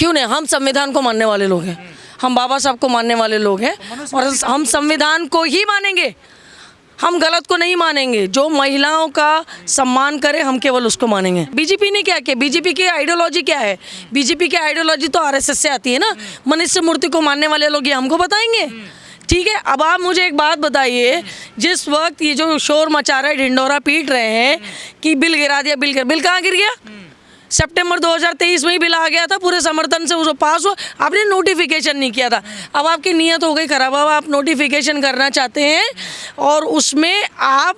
क्यों नहीं, हम संविधान को मानने वाले लोग हैं, हम बाबा साहब को मानने वाले लोग हैं और हम संविधान को ही मानेंगे, हम गलत को नहीं मानेंगे। जो महिलाओं का सम्मान करे हम केवल उसको मानेंगे। बीजेपी ने क्या किया, बीजेपी की आइडियोलॉजी क्या है? बीजेपी की आइडियोलॉजी तो आरएसएस से आती है ना। मनीष मूर्ति को मानने वाले लोग ये हमको बताएंगे, ठीक है। अब आप मुझे एक बात बताइए, जिस वक्त ये जो शोर मचा रहे, ढिंडोरा पीट रहे हैं कि बिल गिरा दिया, बिल कहाँ गिर गया? सितंबर 2023 में ही बिल आ गया था, पूरे समर्थन से उसको पास हुआ, आपने नोटिफिकेशन नहीं किया था। अब आपकी नीयत हो गई खराब, अब आप नोटिफिकेशन करना चाहते हैं और उसमें आप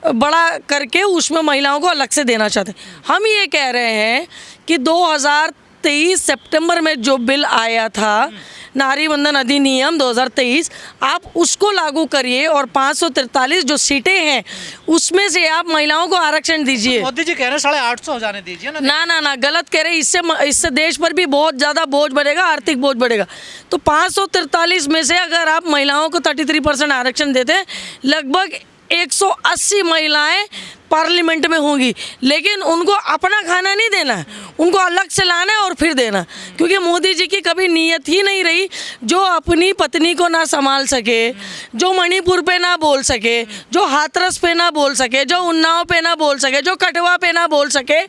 बड़ा करके उसमें महिलाओं को अलग से देना चाहते हैं। हम ये कह रहे हैं कि 2023 सितंबर में जो बिल आया था, नारी वंदन अधिनियम 2023, आप उसको लागू करिए और 543 जो सीटें हैं उसमें से आप महिलाओं को आरक्षण दीजिए। मोदी जी कह रहे हैं 850 हो जाने दीजिए ना। ना गलत कह रहे हैं। इससे देश पर भी बहुत ज़्यादा बोझ बढ़ेगा, आर्थिक बोझ बढ़ेगा। तो 543 में से अगर आप महिलाओं को 33% आरक्षण देते हैं, लगभग 180 महिलाएं पार्लियामेंट में होंगी, लेकिन उनको अपना खाना नहीं देना है, उनको अलग से लाना है और फिर देना। क्योंकि मोदी जी की कभी नीयत ही नहीं रही, जो अपनी पत्नी को ना संभाल सके, जो मणिपुर पे ना बोल सके, जो हाथरस पे ना बोल सके, जो उन्नाव पे ना बोल सके, जो कठवा पे ना बोल सके,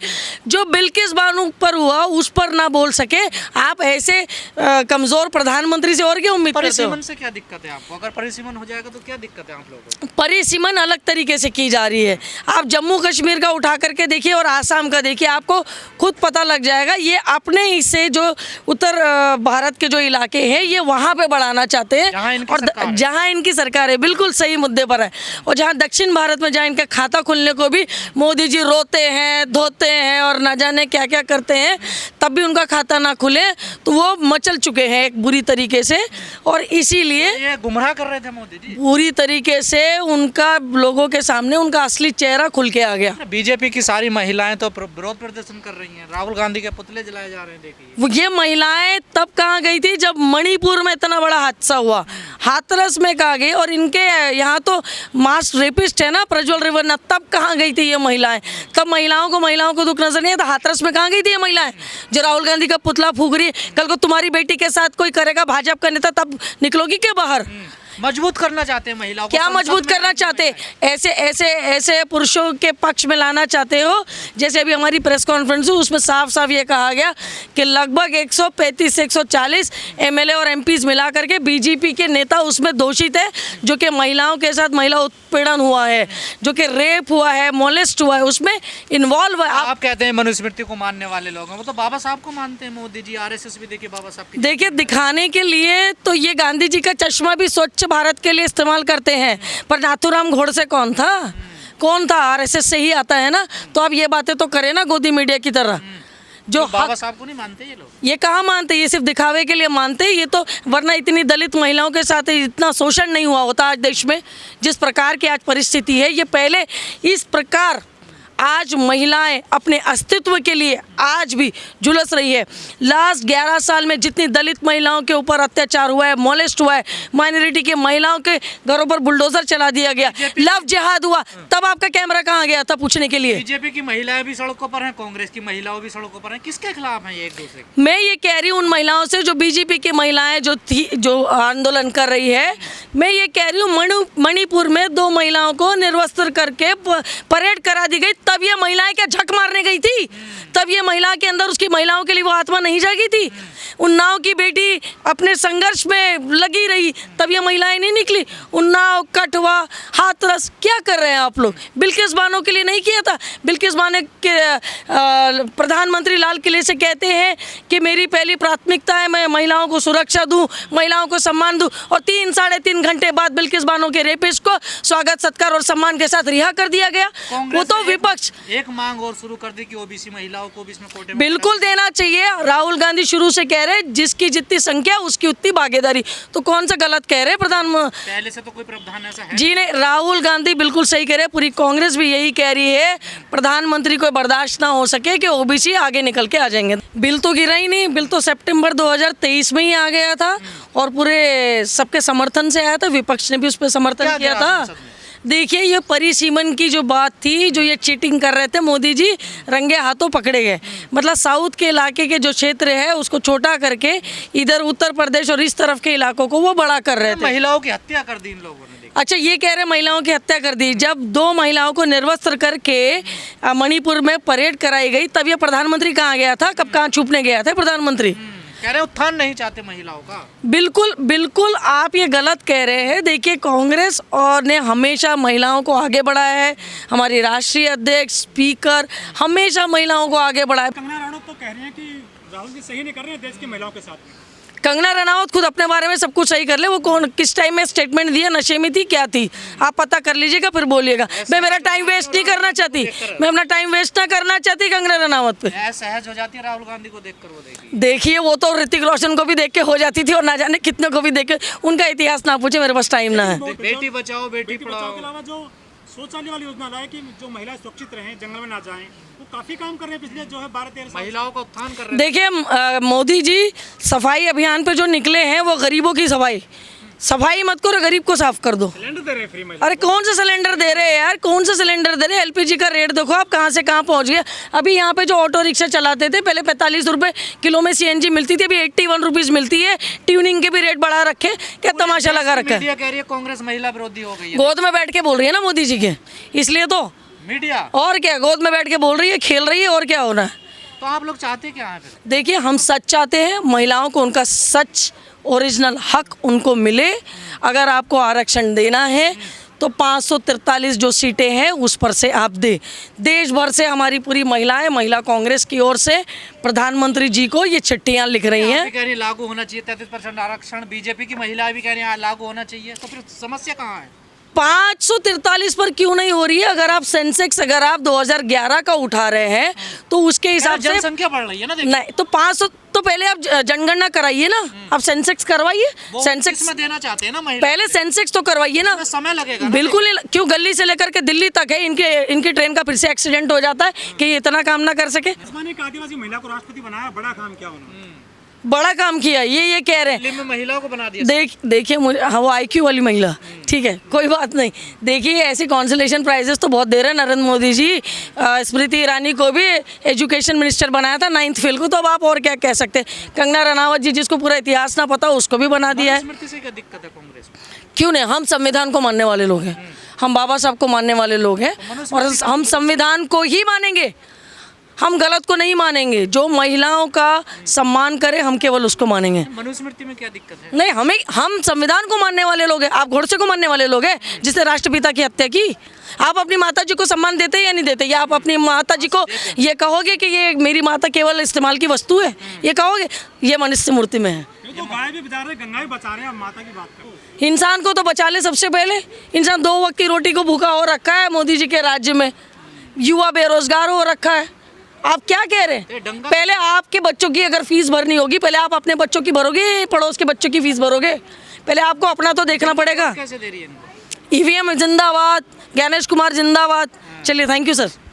जो बिल्किस बानो पर हुआ उस पर ना बोल सके। आप ऐसे कमज़ोर प्रधानमंत्री से और क्या उम्मीद करते हो? परिसीमन से क्या दिक्कत है आपको? अगर परिसीमन हो जाएगा तो क्या दिक्कत है आप लोगों को? परिसीमन अलग तरीके से की जा रही है। आप जम्मू कश्मीर का उठा करके देखिए और आसाम का देखिए, आपको खुद पता लग जाएगा। ये अपने हिस्से जो उत्तर भारत के जो इलाके हैं ये वहाँ पे बढ़ाना चाहते हैं, और जहाँ इनकी सरकार है, बिल्कुल सही मुद्दे पर है। और जहाँ दक्षिण भारत में जहाँ इनका खाता खुलने को भी मोदी जी रोते हैं, धोते हैं और न जाने क्या क्या करते हैं, तब भी उनका खाता ना खुले, तो वो मचल चुके हैं एक बुरी तरीके से। और इसीलिए ये गुमराह कर रहे थे मोदी जी पूरी तरीके से, उनका लोगों के सामने उनका असली चेहरा खुल के आ गया। बीजेपी की सारी महिलाएं तो विरोध प्रदर्शन कर रही हैं, राहुल गांधी के पुतले जलाए जा रहे हैं। देखिए ये महिलाएं तब कहाँ गई थी जब मणिपुर में इतना बड़ा हादसा हुआ, हाथरस में कहाँ गई, और इनके यहाँ तो मास रेपिस्ट है ना प्रज्वल रेवन्ना, तब कहाँ गई थी ये महिलाएं? तब महिलाओं को दुख नजर नहीं आता। हाथरस में कहाँ गई थी ये महिलाएं जो राहुल गांधी का पुतला फूंक रही है? कल को तुम्हारी बेटी के साथ कोई करेगा भाजपा का नेता, तब निकलोगी क्या बाहर? मजबूत करना चाहते हैं महिलाओं को। क्या मजबूत करना चाहते? ऐसे पुरुषों के पक्ष में लाना चाहते हो? जैसे अभी हमारी प्रेस कॉन्फ्रेंस हुई, उसमें साफ साफ ये कहा गया कि लगभग 135 से 140 एमएलए और एमपीज मिला करके बीजेपी के नेता उसमें दोषित है, जो कि महिलाओं के साथ महिला उत्पीड़न हुआ है, जो कि रेप हुआ है, मोलेस्ट हुआ है, उसमें इन्वॉल्व है। आप कहते हैं मनुस्मृति को मानने वाले लोग हैं, वो तो बाबा साहब को मानते हैं। मोदी जी, आरएसएस भी देखिए बाबा साहब की, देखिए दिखाने के लिए तो ये गांधी जी का चश्मा भी स्वच्छ भारत के लिए इस्तेमाल करते हैं, पर नाथूराम घोड़से कौन था? आरएसएस से ही आता है ना। तो अब ये बातें तो करे ना गोदी मीडिया की तरह, जो बाबा साहब को नहीं मानते ये लोग। ये कहाँ मानते? ये सिर्फ दिखावे के लिए मानते हैं ये तो, वरना इतनी दलित महिलाओं के साथ इतना शोषण नहीं हुआ होता आज देश में। जिस प्रकार की आज परिस्थिति है, ये पहले इस प्रकार आज महिलाएं अपने अस्तित्व के लिए आज भी झुलस रही है। लास्ट 11 साल में जितनी दलित महिलाओं के ऊपर अत्याचार हुआ है, मोलेस्ट हुआ है, माइनॉरिटी के महिलाओं के घरों पर बुलडोजर चला दिया गया, लव जिहाद हुआ, तब आपका कैमरा कहाँ गया था पूछने के लिए? बीजेपी की महिलाएं भी सड़कों पर हैं, कांग्रेस की महिलाओं भी सड़कों पर हैं। किसके खिलाफ हैं ये एक दूसरे? मैं ये कह रही हूँ उन महिलाओं से जो बीजेपी की महिलाएं जो आंदोलन कर रही है, मैं ये कह रही हूँ मणिपुर में 2 महिलाओं को निर्वस्त्र करके परेड करा दी गई, तब ये महिलाएं क्या झक मारने गई थी? तब ये महिला के अंदर उसकी महिलाओं के लिए वो आत्मा नहीं जागी थी? उन्नाव की बेटी अपने संघर्ष में लगी रही, तब ये महिलाएं नहीं निकली? उन्नाव, कठवा, हाथरस, क्या कर रहे हैं आप लोग? बिल्किस बानो के लिए नहीं किया था? बिल्किस बानो के प्रधानमंत्री लाल किले से कहते हैं कि मेरी पहली प्राथमिकता है मैं महिलाओं को सुरक्षा दूं, महिलाओं को सम्मान दूं, और 3-3.5 घंटे बाद बिल्किस बानो के रेपिस्ट को स्वागत सत्कार और सम्मान के साथ रिहा कर दिया गया। वो तो विपक्ष एक मांग और शुरू कर दी कि ओबीसी महिलाओं को भी इसमें कोटे में बिल्कुल देना चाहिए। राहुल गांधी शुरू से कह रहे जिसकी जितनी संख्या उसकी उतनी भागीदारी, तो कौन सा गलत कह रहे प्रधानमंत्री? पहले से तो कोई प्रावधान ऐसा है जी नहीं, राहुल गांधी बिल्कुल सही कह रहे, पूरी कांग्रेस भी यही कह रही है। प्रधानमंत्री को बर्दाश्त ना हो सके कि ओबीसी आगे निकल के आ जाएंगे। बिल तो गिरा ही नहीं, बिल तो सितंबर 2023 में ही आ गया था और पूरे सबके समर्थन से आया था, विपक्ष ने भी उस पर समर्थन किया था। देखिए ये परिसीमन की जो बात थी, जो ये चीटिंग कर रहे थे मोदी जी, रंगे हाथों पकड़े गए। मतलब साउथ के इलाके के जो क्षेत्र है उसको छोटा करके इधर उत्तर प्रदेश और इस तरफ के इलाकों को वो बड़ा कर रहे थे। महिलाओं की हत्या कर दी इन लोगों ने, देखिए। अच्छा, ये कह रहे महिलाओं की हत्या कर दी। जब 2 महिलाओं को निर्वस्त्र करके मणिपुर में परेड कराई गई, तब ये प्रधानमंत्री कहाँ गया था, कब कहाँ छुपने गया था प्रधानमंत्री? कह रहे उत्थान नहीं चाहते महिलाओं का। बिल्कुल बिल्कुल आप ये गलत कह रहे हैं। देखिए कांग्रेस और ने हमेशा महिलाओं को आगे बढ़ाया है। हमारी राष्ट्रीय अध्यक्ष, स्पीकर हमेशा महिलाओं को आगे बढ़ाया। कंगना रनौत तो कह रही हैं कि राहुल जी सही नहीं कर रहे हैं देश की महिलाओं के साथ में। कंगना रनावत खुद अपने बारे में सब कुछ सही कर ले। वो कौन किस टाइम में स्टेटमेंट दिया, नशे में थी, क्या थी, आप पता कर लीजिएगा, फिर बोलिएगा। मैं मेरा टाइम वेस्ट नहीं करना चाहती, मैं अपना टाइम वेस्ट ना करना चाहती कंगना रनावत पे। सहज हो जाती है राहुल गांधी को देखकर, वो देखिए। देखिए वो तो ऋतिक रोशन को भी देख के हो जाती थी और ना जाने कितने को भी देख के। उनका इतिहास ना पूछे, मेरे पास टाइम ना है। बेटी बचाओ बेटी पढ़ाओ के अलावा जो शौचालय वाली योजना लाए कि जो महिलाएं सुरक्षित रहें, जंगल में ना जाएं, वो काफी काम कर रहे हैं पिछले जो है 12-13 साल। महिलाओं का उत्थान कर रहे हैं। देखिए मोदी जी सफाई अभियान पे जो निकले हैं वो गरीबों की सफाई मत करो, गरीब को साफ कर दो। सिलेंडर दे रहे हैं फ्री में। अरे कौन सा सिलेंडर दे रहे हैं यार, कौन सा सिलेंडर दे रहे हैं? एलपीजी का रेट देखो आप कहाँ से कहाँ पहुँच गए। अभी यहाँ पे जो ऑटो रिक्शा चलाते थे पहले 45 रुपये किलो में सीएनजी मिलती थी, अभी 81 रुपीज़ मिलती है। ट्यूनिंग के भी रेट बढ़ा रखे, क्या तमाशा लगा रखा है। मीडिया कह रही है कांग्रेस महिला विरोधी हो गई है। गोद में बैठ के बोल रही है ना मोदी जी के, इसलिए तो। मीडिया और क्या, गोद में बैठ के बोल रही है, खेल रही है, और क्या होना है। तो आप लोग चाहते क्या है फिर? देखिए हम सच चाहते हैं, महिलाओं को उनका सच ओरिजिनल हक उनको मिले। अगर आपको आरक्षण देना है तो 543 जो सीटें हैं उस पर से आप दे। देश भर से हमारी पूरी महिलाएं, महिला कांग्रेस की ओर से प्रधानमंत्री जी को ये चिट्ठियां लिख रही हैं। आप भी कह रही है लागू होना चाहिए 33% आरक्षण, बीजेपी की महिलाएं भी कह रही हैं लागू होना चाहिए, तो फिर समस्या कहाँ है? 543 पर क्यों नहीं हो रही है? अगर आप सेंसेक्स अगर आप 2011 का उठा रहे हैं तो उसके हिसाब से जनसंख्या बढ़ रही है ना, देखिए। नहीं तो 500 तो पहले आप जनगणना कराइए ना, आप सेंसेक्स करवाइए। सेंसेक्स में देना चाहते हैं ना महिला, पहले सेंसेक्स तो करवाइए ना। समय लगेगा। बिल्कुल नहीं, क्यों गली से लेकर के दिल्ली तक है, इनकी ट्रेन का फिर से एक्सीडेंट हो जाता है कि ये इतना काम ना कर सके। एक आदिवासी महिला को राष्ट्रपति बनाया, बड़ा काम किया उन्होंने। बड़ा काम किया, ये कह रहे हैं। दिल्ली में महिलाओं को बना दिया। देखिए मुझे, हाँ वो IQ वाली महिला, ठीक है कोई बात नहीं। देखिए ऐसी कॉन्सलेशन प्राइजेस तो बहुत दे रहे हैं नरेंद्र मोदी जी। स्मृति ईरानी को भी एजुकेशन मिनिस्टर बनाया था 9th फेल को, तो अब आप और क्या कह सकते हैं। कंगना रनावत जी जिसको पूरा इतिहास ना पता उसको भी बना दिया है। स्मृति से क्या दिक्कत है कांग्रेस में? क्यों नहीं, हम संविधान को मानने वाले लोग हैं, हम बाबा साहब को मानने वाले लोग हैं और हम संविधान को ही मानेंगे, हम गलत को नहीं मानेंगे। जो महिलाओं का सम्मान करे हम केवल उसको मानेंगे। मनुस्मृति में क्या दिक्कत है? नहीं, हम संविधान को मानने वाले लोग हैं। आप घोड़से को मानने वाले लोग हैं जिसने राष्ट्रपिता की हत्या की। आप अपनी माता जी को सम्मान देते या नहीं देते? या आप अपनी माता जी को ये कहोगे कि ये मेरी माता केवल इस्तेमाल की वस्तु है, ये कहोगे? ये मनुष्य मूर्ति में है। तो गाय भी बचा रहे, गंगा भी बचा रहे हैं, माता की बात करो। इंसान को तो बचा ले सबसे पहले। इंसान 2 वक्त की रोटी को भूखा हो रखा है मोदी जी के राज्य में, युवा बेरोजगार हो रखा है। आप क्या कह रहे हैं? पहले आपके बच्चों की अगर फीस भरनी होगी, पहले आप अपने बच्चों की भरोगे, पड़ोस के बच्चों की फीस भरोगे? पहले आपको अपना तो देखना पड़ेगा। कैसे दे रही है इनको? EVM जिंदाबाद, ज्ञानेश कुमार जिंदाबाद। चलिए थैंक यू सर।